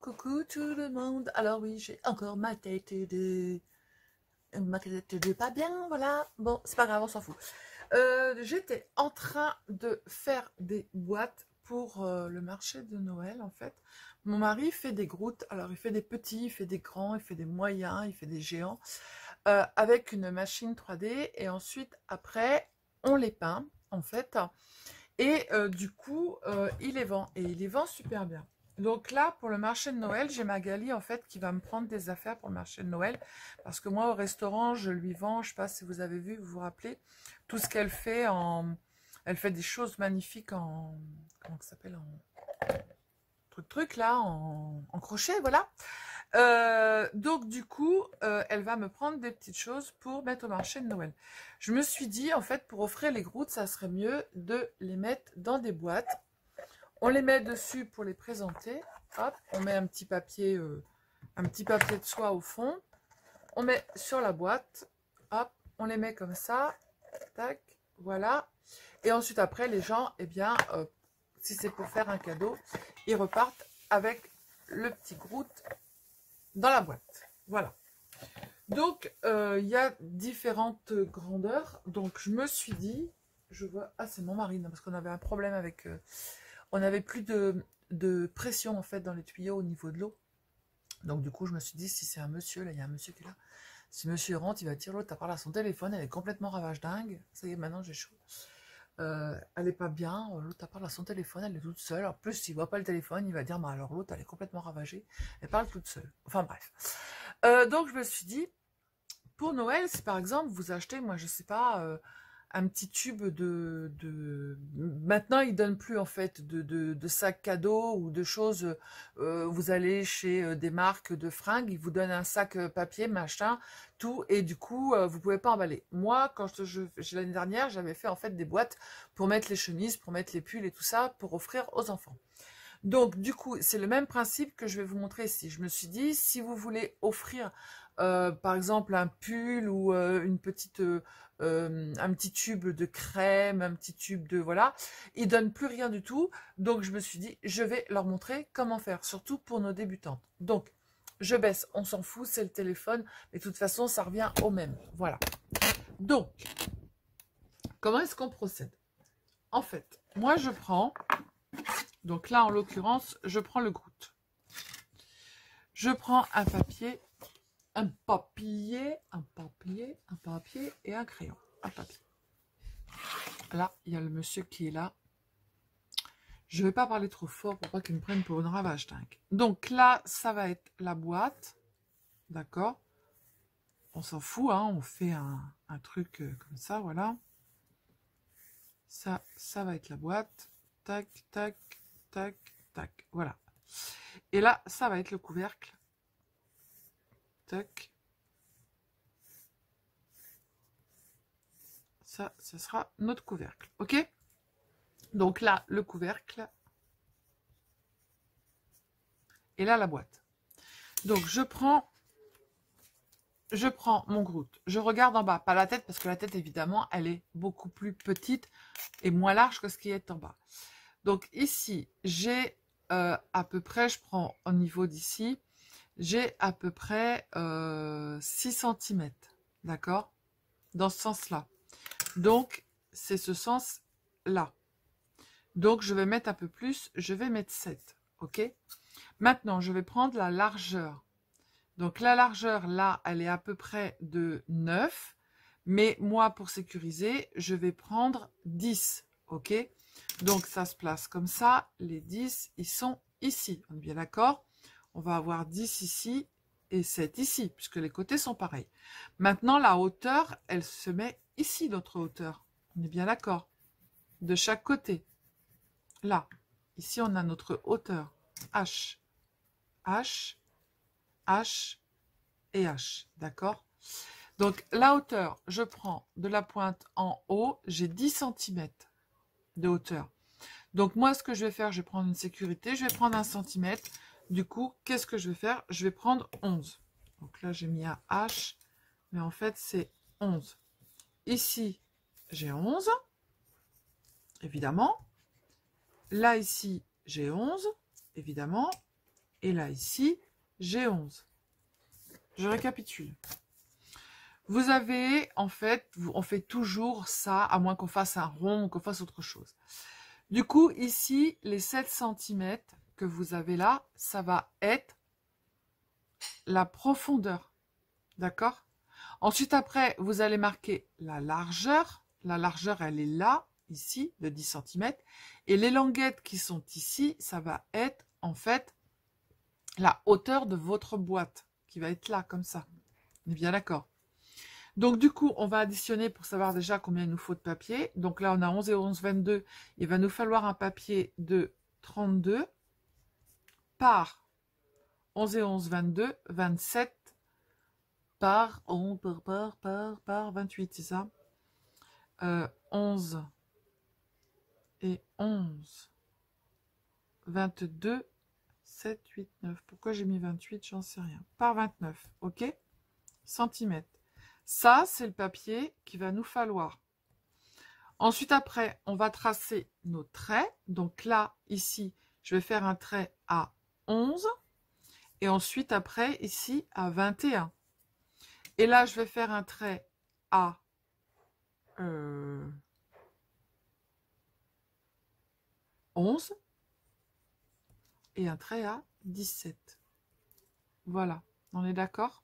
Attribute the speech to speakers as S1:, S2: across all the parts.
S1: coucou tout le monde. Alors oui, j'ai encore ma tête de pas bien, voilà. Bon, c'est pas grave, on s'en fout. J'étais en train de faire des boîtes pour le marché de Noël, en fait. Mon mari fait des groutes. Alors, il fait des petits, il fait des grands, il fait des moyens, il fait des géants, avec une machine 3D. Et ensuite, après, on les peint, en fait. Et du coup, il les vend. Et il les vend super bien. Donc là, pour le marché de Noël, j'ai Magali, en fait, qui va me prendre des affaires pour le marché de Noël. Parce que moi, au restaurant, je lui vends, je ne sais pas si vous avez vu, vous vous rappelez, tout ce qu'elle fait en... Elle fait des choses magnifiques en... Comment ça s'appelle? En... Truc, là, en crochet, voilà. Donc du coup, elle va me prendre des petites choses pour mettre au marché de Noël. Je me suis dit, en fait, pour offrir les groutes, ça serait mieux de les mettre dans des boîtes. On les met dessus pour les présenter. Hop, on met un petit papier de soie au fond. On met sur la boîte. Hop, on les met comme ça. Tac, voilà. Et ensuite, après, les gens, eh bien, si c'est pour faire un cadeau, ils repartent avec le petit groute dans la boîte. Voilà. Donc, il y a différentes grandeurs. Donc, je me suis dit, je vois... Ah, c'est mon mari, non, parce qu'on avait un problème avec... on n'avait plus de pression, en fait, dans les tuyaux au niveau de l'eau. Donc, du coup, je me suis dit, si c'est un monsieur, là, il y a un monsieur qui est là. Si monsieur rentre, il va dire, l'autre, t'as parlé à son téléphone, elle est complètement ravage dingue. Ça y est, maintenant, j'ai chaud. Elle est pas bien, l'autre elle parle à son téléphone, elle est toute seule. En plus, s'il voit pas le téléphone, il va dire, bah alors l'autre, elle est complètement ravagée, elle parle toute seule. Enfin bref. Donc je me suis dit, pour Noël, si par exemple vous achetez, moi je sais pas, un petit tube Maintenant, ils donnent plus en fait de sacs cadeaux ou de choses. Vous allez chez des marques de fringues, ils vous donnent un sac papier, machin, tout, et du coup, vous pouvez pas emballer. Moi, quand l'année dernière, j'avais fait en fait des boîtes pour mettre les chemises, pour mettre les pulls et tout ça, pour offrir aux enfants. Donc, du coup, c'est le même principe que je vais vous montrer ici. Je me suis dit, si vous voulez offrir, par exemple, un pull ou un petit tube de crème, un petit tube de... Voilà, ils donnent plus rien du tout. Donc, je me suis dit, je vais leur montrer comment faire, surtout pour nos débutantes. Donc, je baisse, on s'en fout, c'est le téléphone. Mais de toute façon, ça revient au même. Voilà. Donc, comment est-ce qu'on procède? En fait, moi, je prends... Donc là, en l'occurrence, je prends le groute. Je prends un papier et un crayon. Un papier. Là, il y a le monsieur qui est là. Je ne vais pas parler trop fort pour pas qu'il me prenne pour une ravage dingue. Donc là, ça va être la boîte. D'accord? On s'en fout, hein, on fait un truc comme ça, voilà. Ça va être la boîte. Tac, tac, tac, tac. Voilà. Et là, ça va être le couvercle. Tac. Ça sera notre couvercle. Ok? Donc là, le couvercle. Et là, la boîte. Donc, je prends mon groute. Je regarde en bas. Pas la tête, parce que la tête, évidemment, elle est beaucoup plus petite et moins large que ce qui est en bas. Donc, ici, j'ai à peu près, je prends au niveau d'ici, j'ai à peu près 6 cm. D'accord? Dans ce sens-là. Donc, c'est ce sens-là. Donc, je vais mettre un peu plus. Je vais mettre 7. OK? Maintenant, je vais prendre la largeur. Donc, la largeur, là, elle est à peu près de 9. Mais moi, pour sécuriser, je vais prendre 10. OK? Donc, ça se place comme ça. Les 10, ils sont ici. On est bien d'accord? On va avoir 10 ici et 7 ici, puisque les côtés sont pareils. Maintenant, la hauteur, elle se met ici, notre hauteur. On est bien d'accord? De chaque côté. Là. Ici, on a notre hauteur. H. H. H. Et H. D'accord? Donc, la hauteur, je prends de la pointe en haut. J'ai 10 cm de hauteur. Donc, moi, ce que je vais faire, je vais prendre une sécurité. Je vais prendre 1 cm. Du coup, qu'est-ce que je vais faire? Je vais prendre 11. Donc là, j'ai mis un H. Mais en fait, c'est 11. Ici, j'ai 11. Évidemment. Là, ici, j'ai 11. Évidemment. Et là, ici, j'ai 11. Je récapitule. Vous avez, en fait, on fait toujours ça, à moins qu'on fasse un rond ou qu'on fasse autre chose. Du coup, ici, les 7 cm que vous avez là, ça va être la profondeur. D'accord? Ensuite, après, vous allez marquer la largeur. La largeur, elle est là, ici, de 10 cm. Et les languettes qui sont ici, ça va être, en fait, la hauteur de votre boîte, qui va être là, comme ça. On est bien d'accord? Donc, du coup, on va additionner pour savoir déjà combien il nous faut de papier. Donc là, on a 11 et 11, 22. Il va nous falloir un papier de 32 par 11 et 11, 22, 27 par 28, c'est ça? 11 et 11, 22, 7, 8, 9. Pourquoi j'ai mis 28? J'en sais rien. Par 29, ok? Centimètres. Ça, c'est le papier qu'il va nous falloir. Ensuite, après, on va tracer nos traits. Donc là, ici, je vais faire un trait à 11. Et ensuite, après, ici, à 21. Et là, je vais faire un trait à 11. Et un trait à 17. Voilà, on est d'accord?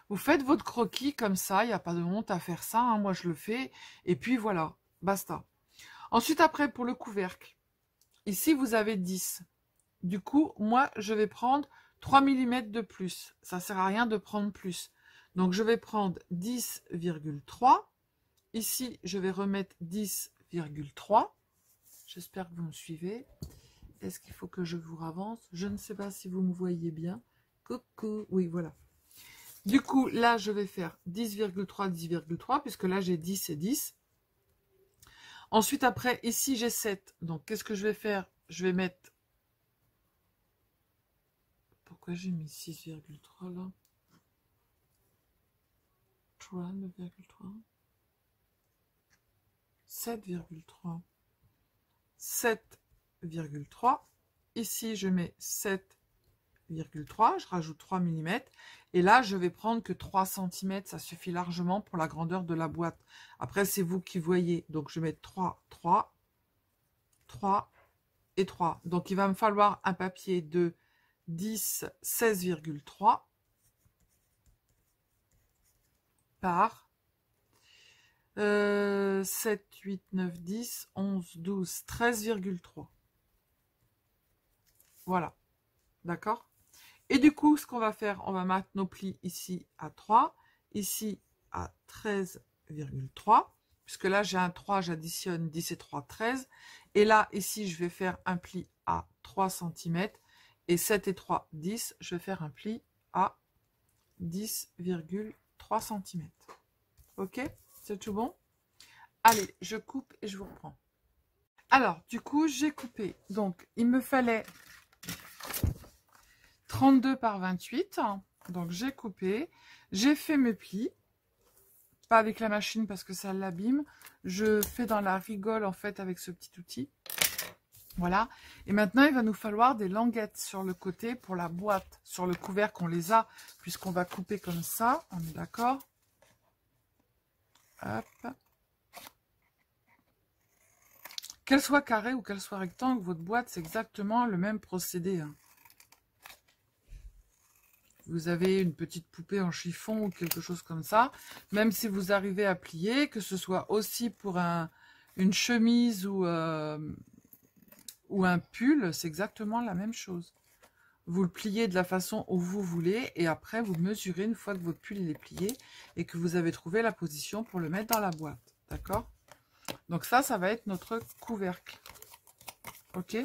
S1: Vous faites votre croquis comme ça, il n'y a pas de honte à faire ça, hein, moi je le fais, et puis voilà, basta. Ensuite, après, pour le couvercle, ici vous avez 10. Du coup, moi je vais prendre 3 mm de plus, ça ne sert à rien de prendre plus. Donc je vais prendre 10,3, ici je vais remettre 10,3, j'espère que vous me suivez. Est-ce qu'il faut que je vous avance? Je ne sais pas si vous me voyez bien. Coucou, oui voilà. Du coup, là, je vais faire 10,3, 10,3, puisque là, j'ai 10 et 10. Ensuite, après, ici, j'ai 7. Donc, qu'est-ce que je vais faire? Je vais mettre... Pourquoi j'ai mis 6,3 là? 3, 9,3. 7,3. 7,3. Ici, je mets 7,3. Je rajoute 3 mm. Et là, je vais prendre que 3 cm, ça suffit largement pour la grandeur de la boîte. Après, c'est vous qui voyez. Donc, je mets 3, 3, 3 et 3. Donc, il va me falloir un papier de 10, 16,3 par 7, 8, 9, 10, 11, 12, 13,3. Voilà. D'accord? Et du coup, ce qu'on va faire, on va mettre nos plis ici à 3, ici à 13,3, puisque là j'ai un 3, j'additionne 10 et 3, 13. Et là, ici, je vais faire un pli à 3 cm, et 7 et 3, 10, je vais faire un pli à 10,3 cm. Ok? C'est tout bon? Allez, je coupe et je vous reprends. Alors, du coup, j'ai coupé. Donc, il me fallait 32 par 28, donc j'ai coupé, j'ai fait mes plis, pas avec la machine parce que ça l'abîme, je fais dans la rigole en fait avec ce petit outil, voilà. Et maintenant il va nous falloir des languettes sur le côté pour la boîte, sur le couvercle on les a, puisqu'on va couper comme ça, on est d'accord? Hop. Qu'elle soit carrée ou qu'elle soit rectangle, votre boîte c'est exactement le même procédé, hein. Vous avez une petite poupée en chiffon ou quelque chose comme ça, même si vous arrivez à plier, que ce soit aussi pour une chemise ou un pull, c'est exactement la même chose. Vous le pliez de la façon où vous voulez et après vous mesurez une fois que votre pull est plié et que vous avez trouvé la position pour le mettre dans la boîte. D'accord? Donc ça va être notre couvercle. Ok?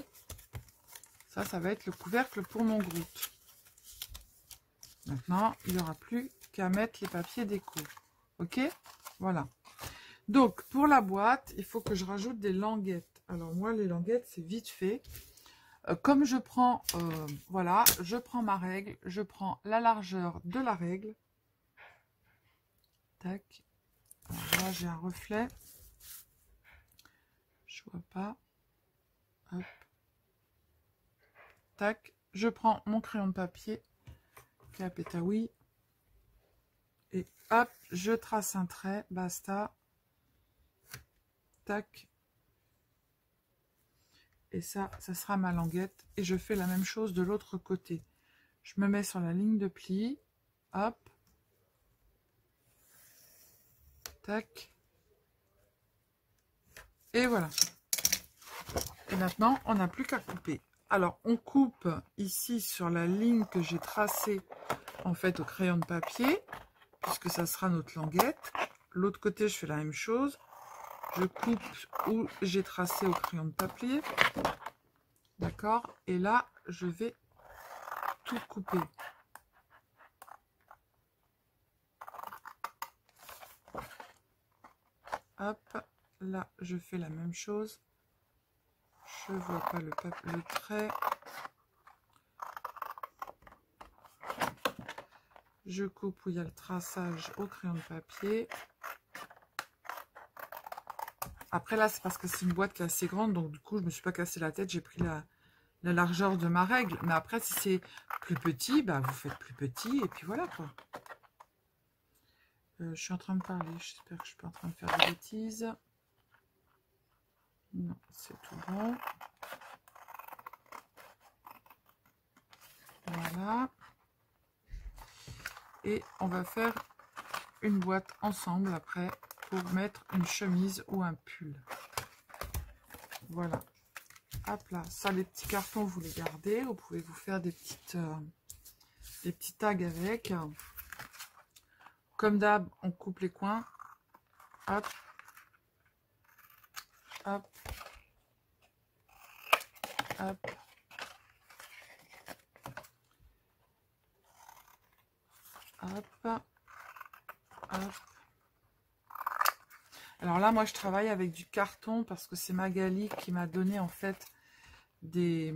S1: Ça va être le couvercle pour mon groupe. Maintenant, il n'y aura plus qu'à mettre les papiers déco. Ok? Voilà. Donc, pour la boîte, il faut que je rajoute des languettes. Alors, moi, les languettes, c'est vite fait. Comme je prends, voilà, je prends ma règle. Je prends la largeur de la règle. Tac. Alors là, j'ai un reflet. Je vois pas. Hop. Tac. je prends mon crayon de papier, Capetaoui, et hop, je trace un trait, basta. Tac. Et ça sera ma languette. Et je fais la même chose de l'autre côté. Je me mets sur la ligne de pli. Hop. Tac. Et voilà. Et maintenant, on n'a plus qu'à couper. Alors, on coupe ici sur la ligne que j'ai tracée, en fait, au crayon de papier, puisque ça sera notre languette. L'autre côté, je fais la même chose. Je coupe où j'ai tracé au crayon de papier. D'accord? Et là, je vais tout couper. Hop, là, je fais la même chose. Je vois pas le trait. Je coupe où il y a le traçage au crayon de papier. Après là, c'est parce que c'est une boîte qui est assez grande, donc du coup, je me suis pas cassé la tête. J'ai pris la largeur de ma règle. Mais après, si c'est plus petit, bah, vous faites plus petit et puis voilà quoi. Je suis en train de parler. J'espère que je suis pas en train de faire des bêtises. Non, c'est tout bon. Voilà. Et on va faire une boîte ensemble après pour mettre une chemise ou un pull. Voilà. Hop là. Ça, les petits cartons, vous les gardez. Vous pouvez vous faire des petits tags avec. Comme d'hab, on coupe les coins. Hop. Hop. Hop. Hop. Hop. Alors là, moi, je travaille avec du carton parce que c'est Magali qui m'a donné, en fait, des...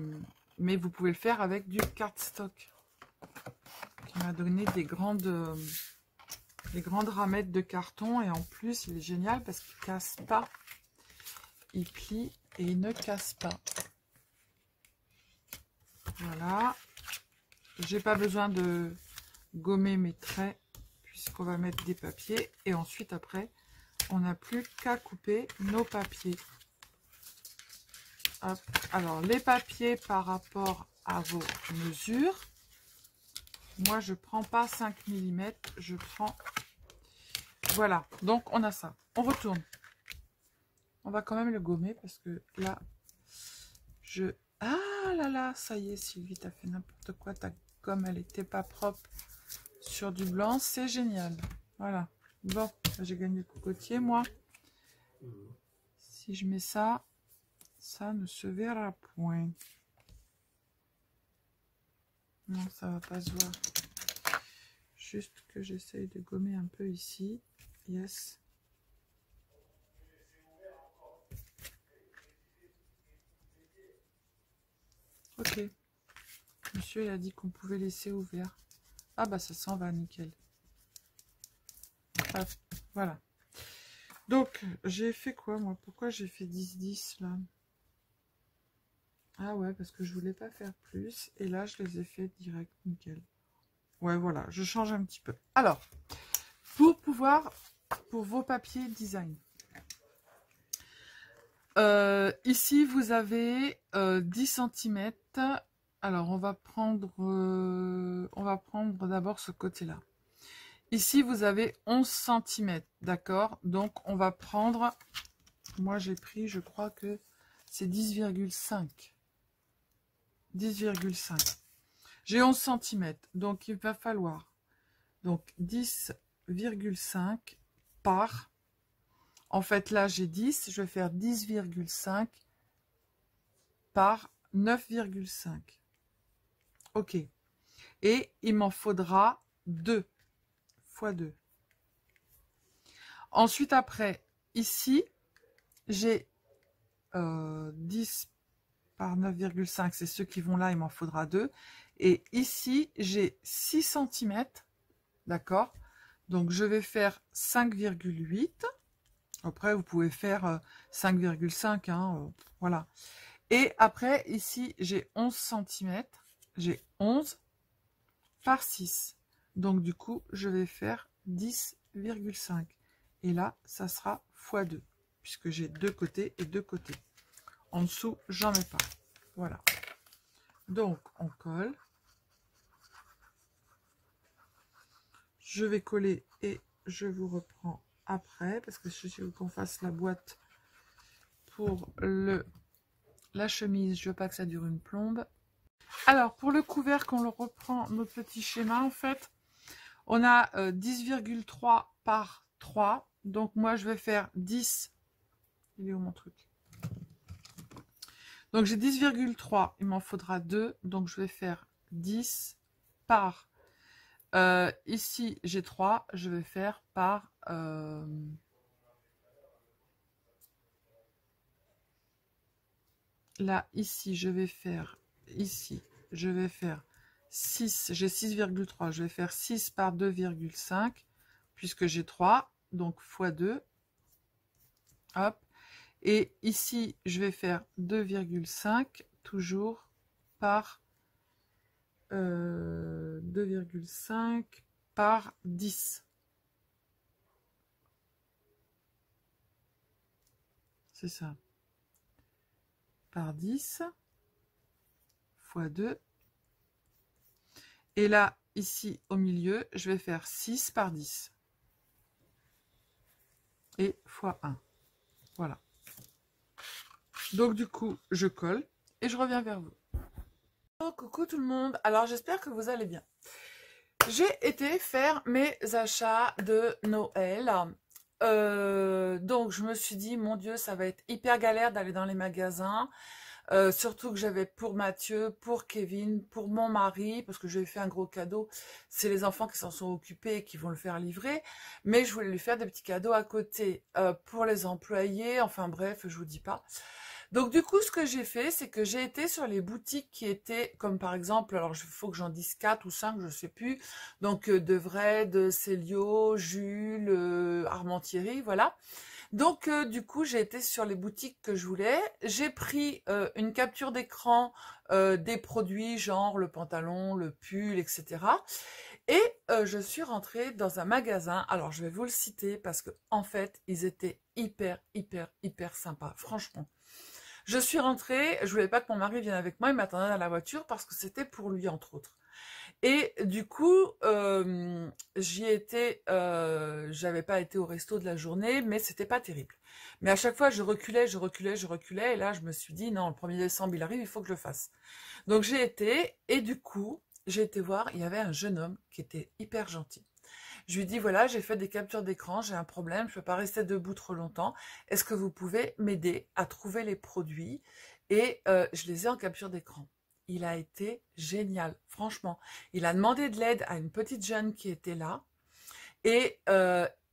S1: Mais vous pouvez le faire avec du cardstock. Qui m'a donné des grandes ramettes de carton. Et en plus, il est génial parce qu'il ne casse pas. Il plie et il ne casse pas. Voilà. J'ai pas besoin de gommer mes traits puisqu'on va mettre des papiers. Et ensuite, après, on n'a plus qu'à couper nos papiers. Hop. Alors, les papiers par rapport à vos mesures. Moi, je prends pas 5 mm. Je prends... Voilà. Donc, on a ça. On retourne. On va quand même le gommer parce que là, je... Ah là là, ça y est, Sylvie, t'as fait n'importe quoi. Ta gomme, elle n'était pas propre sur du blanc. C'est génial. Voilà. Bon, j'ai gagné le cocotier, moi. Si je mets ça, ça ne se verra point. Non, ça va pas se voir. Juste que j'essaye de gommer un peu ici. Yes. Ok. Monsieur, il a dit qu'on pouvait laisser ouvert. Ah bah ça s'en va, nickel. Hop, voilà. Donc, j'ai fait quoi, moi? Pourquoi j'ai fait 10-10, là? Ah ouais, parce que je voulais pas faire plus. Et là, je les ai fait direct, nickel. Ouais, voilà, je change un petit peu. Alors, pour vos papiers design. Ici, vous avez 10 cm. Alors, on va prendre d'abord ce côté-là. Ici, vous avez 11 cm, d'accord? Donc, on va prendre... Moi, j'ai pris, je crois que c'est 10,5. 10,5. J'ai 11 cm, donc il va falloir donc 10,5 par... En fait, là, j'ai 10. Je vais faire 10,5 par 9,5. OK. Et il m'en faudra 2 fois 2. Ensuite, après, ici, j'ai 10 par 9,5. C'est ceux qui vont là, il m'en faudra 2. Et ici, j'ai 6 cm. D'accord? Donc, je vais faire 5,8. Après, vous pouvez faire 5,5. Hein, voilà. Et après, ici, j'ai 11 cm. j'ai 11 par 6. Donc du coup, je vais faire 10,5. Et là, ça sera x2, puisque j'ai deux côtés et deux côtés. En dessous, j'en mets pas. Voilà. Donc, on colle. Je vais coller et je vous reprends après, parce que je veux qu'on fasse la boîte pour la chemise. Je veux pas que ça dure une plombe. Alors, pour le couvercle, on le reprend notre petit schéma, en fait. On a 10,3 par 3. Donc, moi, je vais faire 10. Il est où mon truc? Donc, j'ai 10,3. Il m'en faudra 2. Donc, je vais faire 10 par... ici, j'ai 3. Je vais faire par... là, ici, je vais faire... Ici, je vais faire 6. J'ai 6,3. Je vais faire 6 par 2,5. Puisque j'ai 3. Donc, fois 2. Hop. Et ici, je vais faire 2,5, toujours par 2,5 par 10. C'est ça. Par 10, fois 2. Et là, ici, au milieu, je vais faire 6 par 10. Et fois 1. Voilà. Donc du coup, je colle et je reviens vers vous. Oh, coucou tout le monde. Alors j'espère que vous allez bien. J'ai été faire mes achats de Noël. Donc je me suis dit, mon Dieu, ça va être hyper galère d'aller dans les magasins. Surtout que j'avais pour Mathieu, pour Kevin, pour mon mari, parce que je lui ai fait un gros cadeau. C'est les enfants qui s'en sont occupés et qui vont le faire livrer. Mais je voulais lui faire des petits cadeaux à côté pour les employés. Enfin bref, je vous dis pas. Donc du coup, ce que j'ai fait, c'est que j'ai été sur les boutiques qui étaient, comme par exemple, alors il faut que j'en dise 4 ou 5, je sais plus. Donc de Vred, Célio, Jules, Armentieri, voilà. Donc du coup, j'ai été sur les boutiques que je voulais. J'ai pris une capture d'écran des produits, genre le pantalon, le pull, etc. Et je suis rentrée dans un magasin. Alors, je vais vous le citer parce que en fait, ils étaient hyper, hyper, hyper sympas. Franchement. Je suis rentrée, je voulais pas que mon mari vienne avec moi, il m'attendait dans la voiture parce que c'était pour lui, entre autres. Et du coup, j'y étais, j'avais pas été au resto de la journée, mais c'était pas terrible. Mais à chaque fois, je reculais, et là, je me suis dit, non, le 1er décembre, il arrive, il faut que je le fasse. Donc j'ai été, et du coup, j'ai été voir, il y avait un jeune homme qui était hyper gentil. Je lui ai dit, voilà, j'ai fait des captures d'écran, j'ai un problème, je ne peux pas rester debout trop longtemps. Est-ce que vous pouvez m'aider à trouver les produits? Et je les ai en capture d'écran. Il a été génial, franchement. Il a demandé de l'aide à une petite jeune qui était là. Et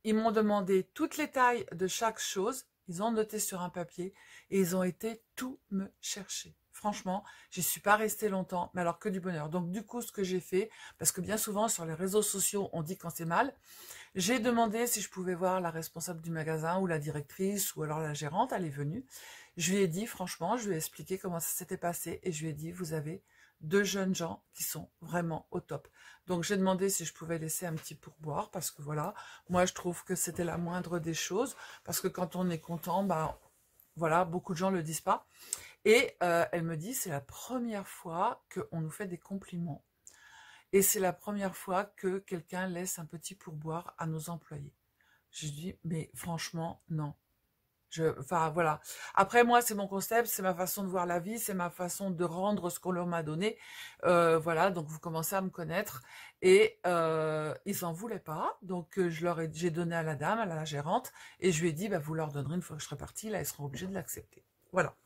S1: ils m'ont demandé toutes les tailles de chaque chose. Ils ont noté sur un papier et ils ont été tout me chercher. Franchement, j'y suis pas restée longtemps, mais alors que du bonheur. Donc du coup, ce que j'ai fait, parce que bien souvent sur les réseaux sociaux, on dit quand c'est mal, j'ai demandé si je pouvais voir la responsable du magasin ou la directrice ou alors la gérante, elle est venue. Je lui ai dit, franchement, je lui ai expliqué comment ça s'était passé et je lui ai dit, vous avez 2 jeunes gens qui sont vraiment au top. Donc j'ai demandé si je pouvais laisser un petit pourboire parce que voilà, moi je trouve que c'était la moindre des choses parce que quand on est content, ben voilà, beaucoup de gens le disent pas. Et elle me dit, c'est la première fois qu'on nous fait des compliments. Et c'est la première fois que quelqu'un laisse un petit pourboire à nos employés. Je dis, mais franchement, non. Enfin, voilà. Après, moi, c'est mon concept, c'est ma façon de voir la vie, c'est ma façon de rendre ce qu'on leur m'a donné. Voilà, donc vous commencez à me connaître. Et ils n'en voulaient pas. Donc, j'ai donné à la dame, à la gérante, et je lui ai dit, bah, vous leur donnerez une fois que je serai partie, là, ils seront obligés de l'accepter. Voilà.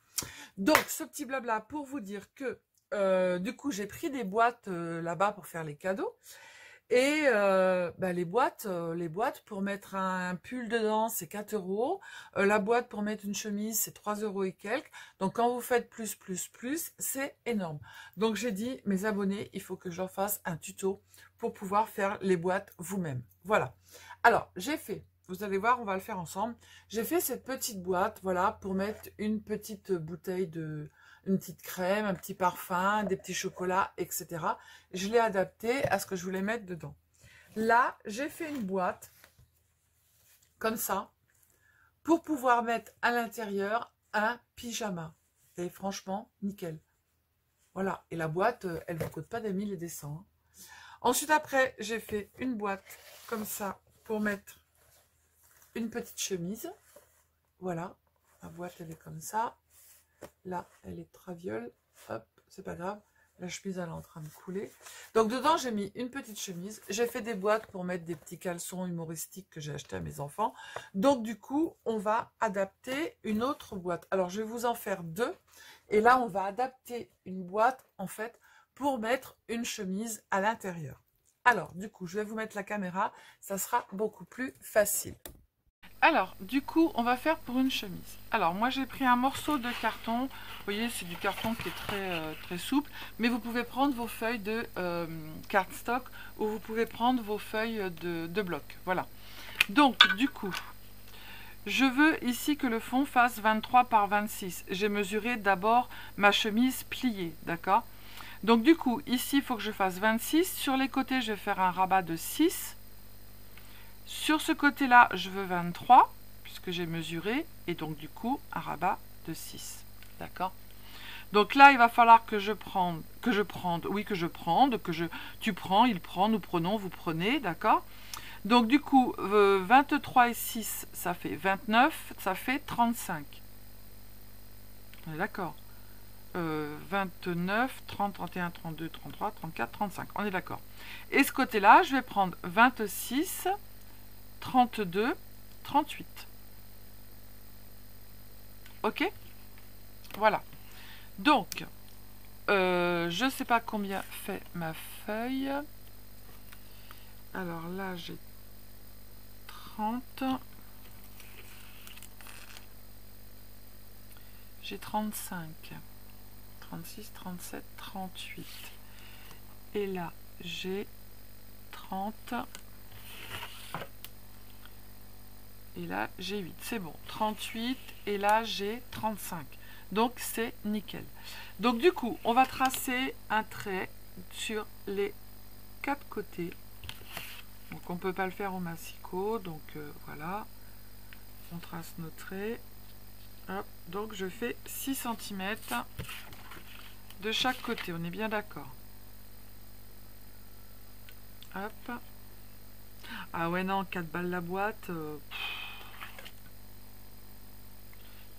S1: Donc, ce petit blabla pour vous dire que, du coup, j'ai pris des boîtes là-bas pour faire les cadeaux. Et bah, les boîtes pour mettre un pull dedans, c'est 4 €. La boîte pour mettre une chemise, c'est 3 € et quelques. Donc, quand vous faites plus, c'est énorme. Donc, j'ai dit, mes abonnés, il faut que j'en fasse un tuto pour pouvoir faire les boîtes vous-même. Voilà. Alors, j'ai fait, vous allez voir, on va le faire ensemble. J'ai fait cette petite boîte, voilà, pour mettre une petite bouteille une petite crème, un petit parfum, des petits chocolats, etc. Je l'ai adapté à ce que je voulais mettre dedans. Là, j'ai fait une boîte comme ça pour pouvoir mettre à l'intérieur un pyjama. Et franchement, nickel. Voilà, et la boîte, elle ne vous coûte pas des 1000 et des 100. Hein. Ensuite, après, j'ai fait une boîte comme ça pour mettre une petite chemise. Voilà, la boîte, elle est comme ça. Là, elle est traviole. Hop, c'est pas grave. La chemise, elle est en train de couler. Donc, dedans, j'ai mis une petite chemise. J'ai fait des boîtes pour mettre des petits caleçons humoristiques que j'ai achetés à mes enfants. Donc, du coup, on va adapter une autre boîte. Alors, je vais vous en faire deux. Et là, on va adapter une boîte, en fait, pour mettre une chemise à l'intérieur. Alors, du coup, je vais vous mettre la caméra. Ça sera beaucoup plus facile. Alors, du coup, on va faire pour une chemise. Alors, moi, j'ai pris un morceau de carton. Vous voyez, c'est du carton qui est très souple. Mais vous pouvez prendre vos feuilles de cardstock ou vous pouvez prendre vos feuilles de bloc. Voilà. Donc, du coup, je veux ici que le fond fasse 23 par 26. J'ai mesuré d'abord ma chemise pliée, d'accord? Donc, du coup, ici, il faut que je fasse 26. Sur les côtés, je vais faire un rabat de 6. Sur ce côté-là, je veux 23, puisque j'ai mesuré, et donc du coup, un rabat de 6. D'accord? Donc là, il va falloir que tu prends, il prend, nous prenons, vous prenez, d'accord? Donc du coup, 23 et 6, ça fait 29, ça fait 35. On est d'accord? 29, 30, 31, 32, 33, 34, 35. On est d'accord. Et ce côté-là, je vais prendre 26... 32, 38. Ok? Voilà. Donc, je ne sais pas combien fait ma feuille. Alors là, j'ai 30. J'ai 35. 36, 37, 38. Et là, j'ai 30. Et là, j'ai 8. C'est bon. 38. Et là, j'ai 35. Donc, c'est nickel. Donc, du coup, on va tracer un trait sur les 4 côtés. Donc, on ne peut pas le faire au massicot. Donc, voilà. On trace nos traits. Hop. Donc, je fais 6 cm de chaque côté. On est bien d'accord. Hop. Ah ouais, non, 4 balles la boîte.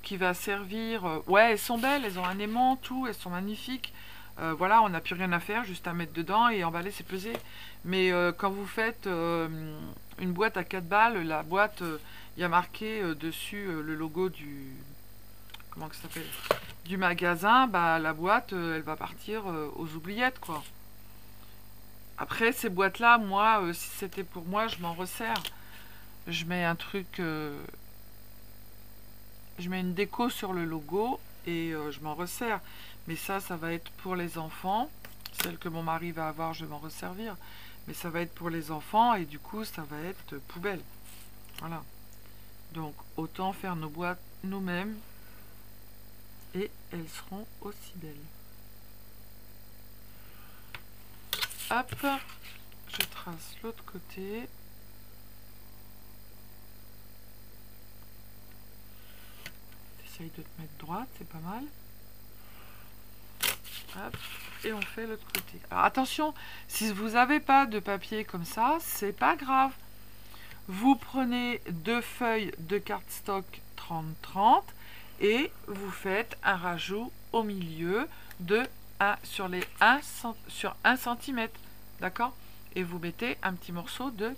S1: Qui va servir... ouais, elles sont belles, elles ont un aimant, tout, elles sont magnifiques. Voilà, on n'a plus rien à faire, juste à mettre dedans et emballer, c'est pesé. Mais quand vous faites une boîte à 4 balles, la boîte, il y a marqué dessus le logo du... Comment que ça s'appelle? Du magasin, bah la boîte, elle va partir aux oubliettes, quoi. Après, ces boîtes-là, moi, si c'était pour moi, je m'en resserre. Je mets un truc... je mets une déco sur le logo et je m'en resserre. Mais ça va être pour les enfants. Celle que mon mari va avoir, je vais m'en resservir. Mais ça va être pour les enfants et du coup, ça va être poubelle. Voilà. Donc, autant faire nos boîtes nous-mêmes et elles seront aussi belles. Hop, je trace l'autre côté. J'essaye de te mettre droite, c'est pas mal. Hop, et on fait l'autre côté. Alors attention, si vous n'avez pas de papier comme ça, c'est pas grave. Vous prenez 2 feuilles de cardstock 30-30 et vous faites un rajout au milieu de 1 sur 1 cm. D'accord? Et vous mettez un petit morceau de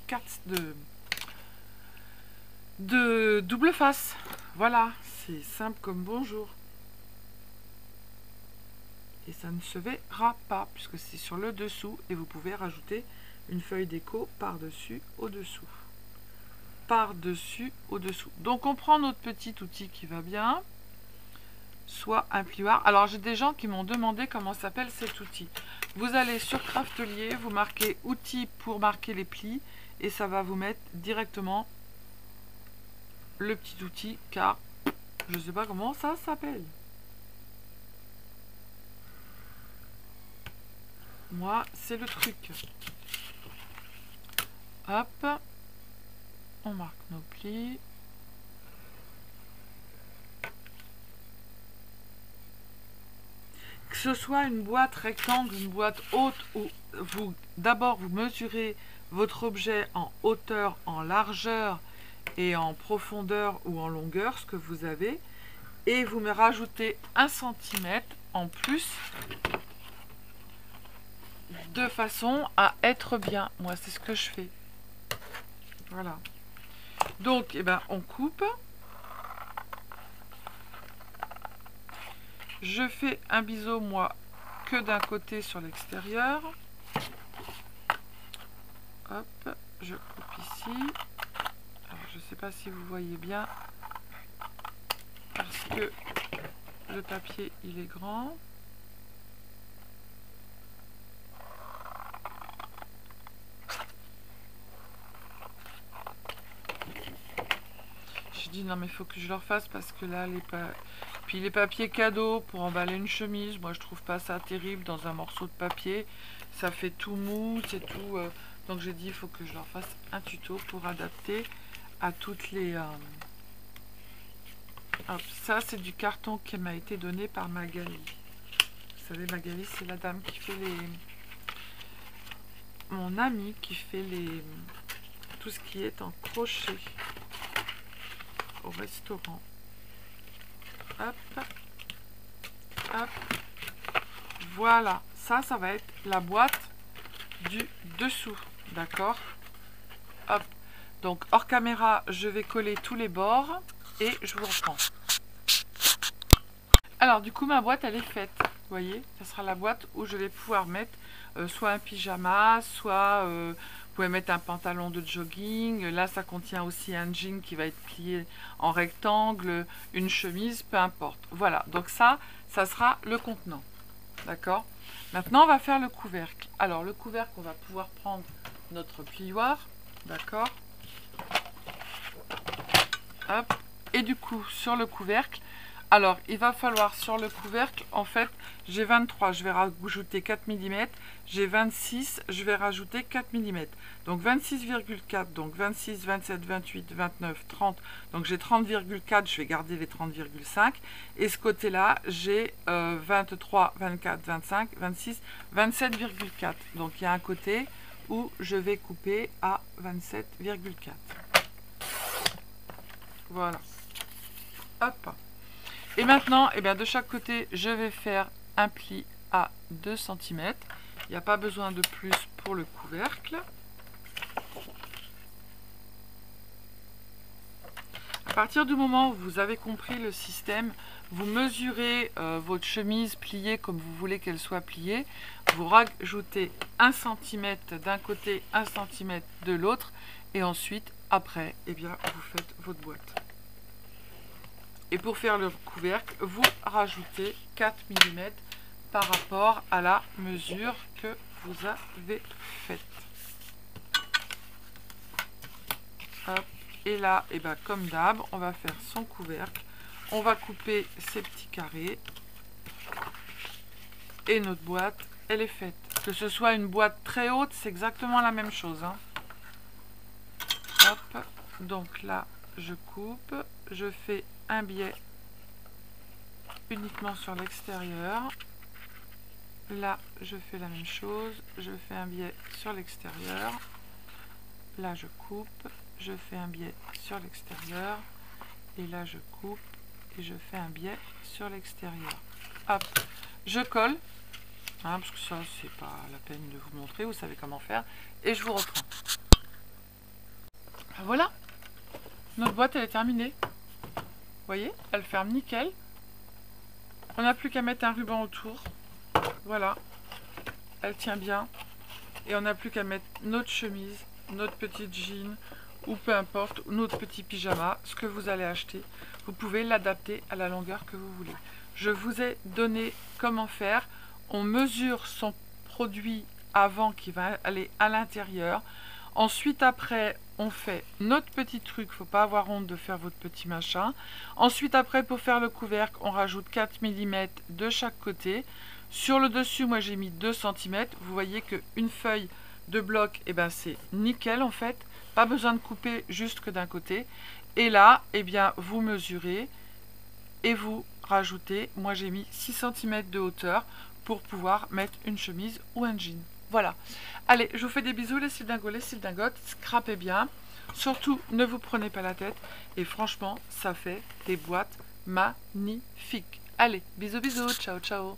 S1: double face. Voilà, c'est simple comme bonjour. Et ça ne se verra pas puisque c'est sur le dessous et vous pouvez rajouter une feuille déco par-dessus, au-dessous. Par-dessus, au-dessous. Donc on prend notre petit outil qui va bien, soit un plioir. Alors j'ai des gens qui m'ont demandé comment s'appelle cet outil. Vous allez sur Craftelier, vous marquez outils pour marquer les plis et ça va vous mettre directement le petit outil car je ne sais pas comment ça s'appelle. moi, c'est le truc. Hop, on marque nos plis. Que ce soit une boîte rectangle, une boîte haute, où d'abord vous mesurez votre objet en hauteur, en largeur et en profondeur ou en longueur, ce que vous avez, et vous me rajoutez 1 cm en plus, de façon à être bien. Moi, c'est ce que je fais. Voilà. Donc, eh ben, on coupe. Je fais un biseau, moi, que d'un côté sur l'extérieur. Hop, je coupe ici. Alors, je ne sais pas si vous voyez bien, parce que le papier, il est grand. Je dis non, mais il faut que je le refasse parce que là, puis les papiers cadeaux pour emballer une chemise, moi je trouve pas ça terrible dans un morceau de papier. Ça fait tout mou, c'est tout. Donc j'ai dit il faut que je leur fasse un tuto pour adapter à toutes les. Hop, ça c'est du carton qui m'a été donné par Magali. Vous savez, Magali, c'est la dame qui fait les. Mon amie qui fait les. Tout ce qui est en crochet au restaurant. Hop, hop, voilà, ça va être la boîte du dessous, d'accord? Hop, donc hors caméra, je vais coller tous les bords et je vous reprends. Alors du coup, ma boîte, elle est faite, vous voyez, ça sera la boîte où je vais pouvoir mettre soit un pyjama, soit vous pouvez mettre un pantalon de jogging. Là, ça contient aussi un jean qui va être plié en rectangle, une chemise, peu importe. Voilà, donc ça sera le contenant. D'accord? Maintenant, on va faire le couvercle. Alors, le couvercle, on va pouvoir prendre notre plioir. D'accord? Hop. Et du coup, sur le couvercle, alors, il va falloir sur le couvercle, en fait, j'ai 23, je vais rajouter 4 mm. J'ai 26, je vais rajouter 4 mm. Donc 26,4, donc 26, 27, 28, 29, 30. Donc j'ai 30,4, je vais garder les 30,5. Et ce côté-là, j'ai 23, 24, 25, 26, 27,4. Donc il y a un côté où je vais couper à 27,4. Voilà. Hop. Et maintenant, eh bien, de chaque côté, je vais faire un pli à 2 cm. Il n'y a pas besoin de plus pour le couvercle. À partir du moment où vous avez compris le système, vous mesurez votre chemise pliée comme vous voulez qu'elle soit pliée. Vous rajoutez 1 cm d'un côté, 1 cm de l'autre. Et ensuite, après, eh bien, vous faites votre boîte. Et pour faire le couvercle, vous rajoutez 4 mm par rapport à la mesure que vous avez faite. Hop. Et là, et ben, comme d'hab, on va faire son couvercle. On va couper ces petits carrés. Et notre boîte, elle est faite. Que ce soit une boîte très haute, c'est exactement la même chose. Hein. Hop. Donc là, je coupe. Je fais un biais uniquement sur l'extérieur. Là, je fais la même chose. Je fais un biais sur l'extérieur. Là, je coupe. Je fais un biais sur l'extérieur. Et là, je coupe. Et je fais un biais sur l'extérieur. Hop. Je colle. Hein, parce que ça, c'est pas la peine de vous montrer. Vous savez comment faire. Et je vous reprends. Voilà. Notre boîte, elle est terminée. Vous voyez, elle ferme nickel. On n'a plus qu'à mettre un ruban autour. Voilà. Elle tient bien. Et on n'a plus qu'à mettre notre chemise, notre petit jean, ou peu importe, notre petit pyjama, ce que vous allez acheter. Vous pouvez l'adapter à la longueur que vous voulez. Je vous ai donné comment faire. On mesure son produit avant qu'il va aller à l'intérieur. Ensuite, après, on fait notre petit truc. Il ne faut pas avoir honte de faire votre petit machin. Ensuite, après, pour faire le couvercle, on rajoute 4 mm de chaque côté.
S2: Sur le dessus, moi j'ai mis 2 cm. Vous voyez qu'une feuille de bloc, eh ben, c'est nickel en fait. Pas besoin de couper juste que d'un côté. Et là, eh bien, vous mesurez et vous rajoutez. Moi j'ai mis 6 cm de hauteur pour pouvoir mettre une chemise ou un jean. Voilà. Allez, je vous fais des bisous les cildingos, les cildingotes. Scrapez bien. Surtout, ne vous prenez pas la tête. Et franchement, ça fait des boîtes magnifiques. Allez, bisous bisous, ciao ciao.